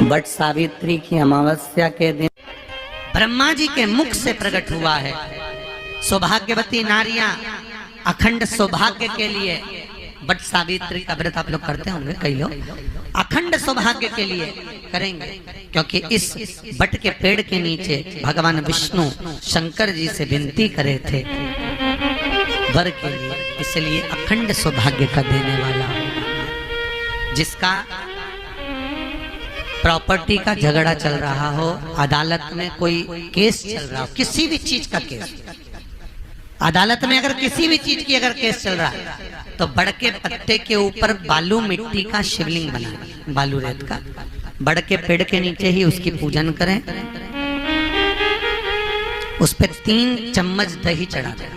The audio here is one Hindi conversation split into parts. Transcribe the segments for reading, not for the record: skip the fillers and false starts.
बट सावित्री की अमावस्या के दिन ब्रह्मा जी के मुख से प्रकट हुआ है। सौभाग्यवती नारियां अखंड सौभाग्य के लिए बट सावित्री का व्रत आप लोग करते होंगे, कई लोग अखंड सौभाग्य के लिए करेंगे, क्योंकि इस बट के पेड़ के नीचे भगवान विष्णु शंकर जी से विनती करे थे वर के लिए, इसलिए अखंड सौभाग्य का देने वाला जिसका प्रॉपर्टी का झगड़ा चल रहा हो, अदालत में कोई केस चल रहा हो, किसी भी चीज का केस, अदालत में अगर किसी भी चीज की अगर केस चल रहा है तो बड़ के पत्ते के ऊपर बालू मिट्टी का शिवलिंग बना, बालू रेत का, बड़ के पेड़ के नीचे ही उसकी पूजन करें, उस पर 3 चम्मच दही चढ़ा दें,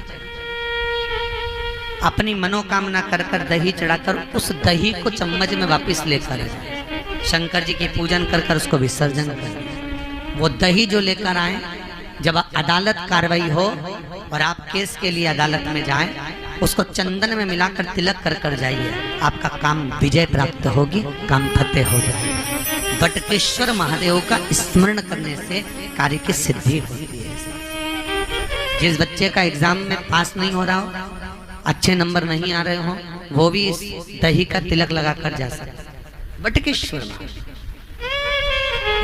अपनी मनोकामना कर कर दही चढ़ाकर उस दही को चम्मच में वापस लेकर जाए, शंकर जी की पूजन कर कर उसको विसर्जन करें। वो दही जो लेकर आए, जब अदालत कार्रवाई हो और आप केस के लिए अदालत में जाएं, उसको चंदन में मिलाकर तिलक कर कर जाइए, आपका काम विजय प्राप्त होगी, काम फतेह हो जाएगा। बटकेश्वर महादेव का स्मरण करने से कार्य की सिद्धि होती है। जिस बच्चे का एग्जाम में पास नहीं हो रहा हो, अच्छे नंबर नहीं आ रहे हो, वो भी इस दही का तिलक लगाकर जा सकता है। बटकेश्वर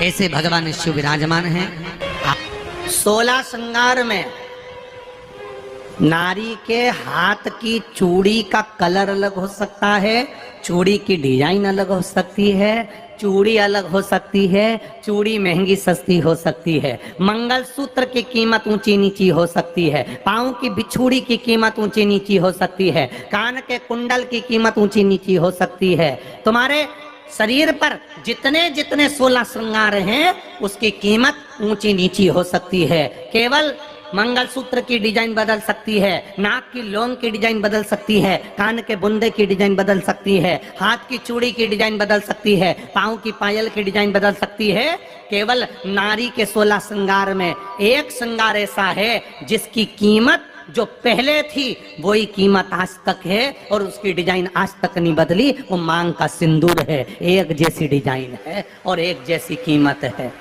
ऐसे भगवान शिव विराजमान हैं। 16 श्रृंगार में नारी के हाथ की चूड़ी का कलर अलग हो सकता है, चूड़ी की डिजाइन अलग हो सकती है, चूड़ी अलग हो सकती है, चूड़ी महंगी सस्ती हो सकती है, मंगलसूत्र की कीमत ऊंची नीची हो सकती है, पाँव की बिछुड़ी की कीमत ऊंची नीची हो सकती है, कान के कुंडल की कीमत ऊंची नीची हो सकती है। तुम्हारे शरीर पर जितने जितने 16 श्रृंगार हैं उसकी कीमत ऊंची नीची हो सकती है। केवल मंगलसूत्र की डिजाइन बदल सकती है, नाक की लौंग की डिजाइन बदल सकती है, कान के बुंदे की डिजाइन बदल सकती है, हाथ की चूड़ी की डिजाइन बदल सकती है, पाँव की पायल की डिजाइन बदल सकती है। केवल नारी के 16 श्रृंगार में एक श्रृंगार ऐसा है जिसकी कीमत जो पहले थी वही कीमत आज तक है और उसकी डिजाइन आज तक नहीं बदली। वो मांग का सिंदूर है, एक जैसी डिजाइन है और एक जैसी कीमत है।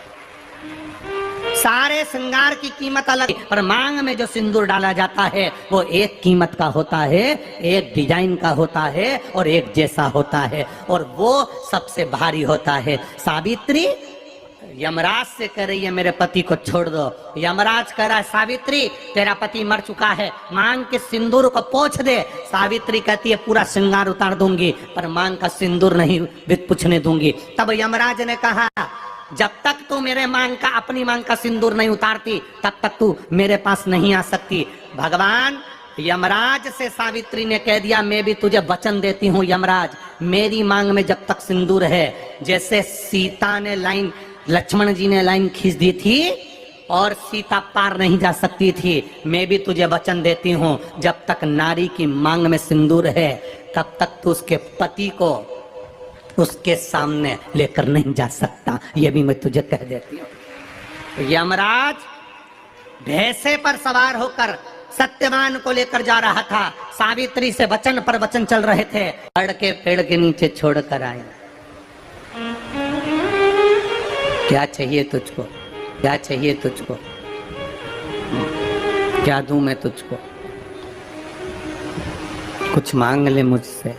सारे श्रृंगार की कीमत अलग, पर मांग में जो सिंदूर डाला जाता है वो एक कीमत का होता है, एक डिजाइन का होता है और एक जैसा होता है, और वो सबसे भारी होता है। सावित्री यमराज से कह रही है मेरे पति को छोड़ दो। यमराज कह रहा है सावित्री तेरा पति मर चुका है, मांग के सिंदूर को पोंछ दे। सावित्री कहती है पूरा श्रृंगार उतार दूंगी पर मांग का सिंदूर नहीं पूछने दूंगी। तब यमराज ने कहा जब तक तू मेरे मांग का अपनी मांग का सिंदूर नहीं उतारती तब तक तू मेरे पास नहीं आ सकती। भगवान यमराज से सावित्री ने कह दिया मैं भी तुझे वचन देती हूँ यमराज, मेरी मांग में जब तक सिंदूर है, जैसे सीता ने लाइन, लक्ष्मण जी ने लाइन खींच दी थी और सीता पार नहीं जा सकती थी, मैं भी तुझे वचन देती हूँ जब तक नारी की मांग में सिंदूर है तब तक तू उसके पति को उसके सामने लेकर नहीं जा सकता, ये भी मैं तुझे कह देती हूँ। यमराज भैंसे पर सवार होकर सत्यवान को लेकर जा रहा था, सावित्री से वचन पर वचन चल रहे थे, बड़ के पेड़ के नीचे छोड़कर आए। क्या चाहिए तुझको, क्या चाहिए तुझको, क्या दूं मैं तुझको, कुछ मांग ले मुझसे।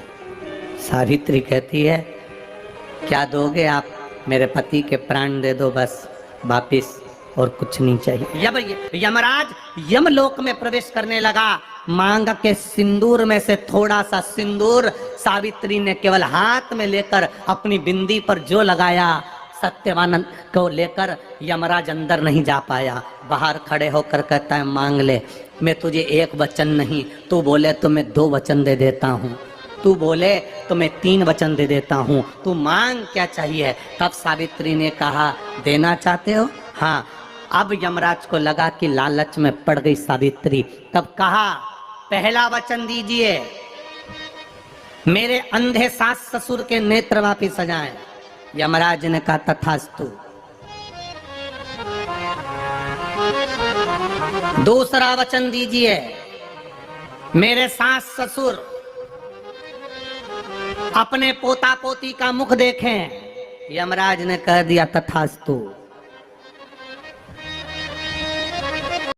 सावित्री कहती है क्या दोगे आप, मेरे पति के प्राण दे दो बस वापिस, और कुछ नहीं चाहिए। यमराज यमलोक में प्रवेश करने लगा, मांग के सिंदूर में से थोड़ा सा सिंदूर सावित्री ने केवल हाथ में लेकर अपनी बिंदी पर जो लगाया, सत्यवान को लेकर यमराज अंदर नहीं जा पाया, बाहर खड़े होकर कहता है मांग ले, मैं तुझे एक वचन नहीं, तू बोले तो मैं 2 वचन दे देता हूँ, तू बोले तो मैं 3 वचन दे देता हूँ, तू मांग क्या चाहिए। तब सावित्री ने कहा देना चाहते हो, हाँ। अब यमराज को लगा कि लालच में पड़ गई सावित्री, तब कहा पहला वचन दीजिए मेरे अंधे सास ससुर के नेत्र वापिस आ जाएं। यमराज ने कहा तथास्तु। दूसरा वचन दीजिए मेरे सास ससुर अपने पोता पोती का मुख देखें। यमराज ने कह दिया तथास्तु।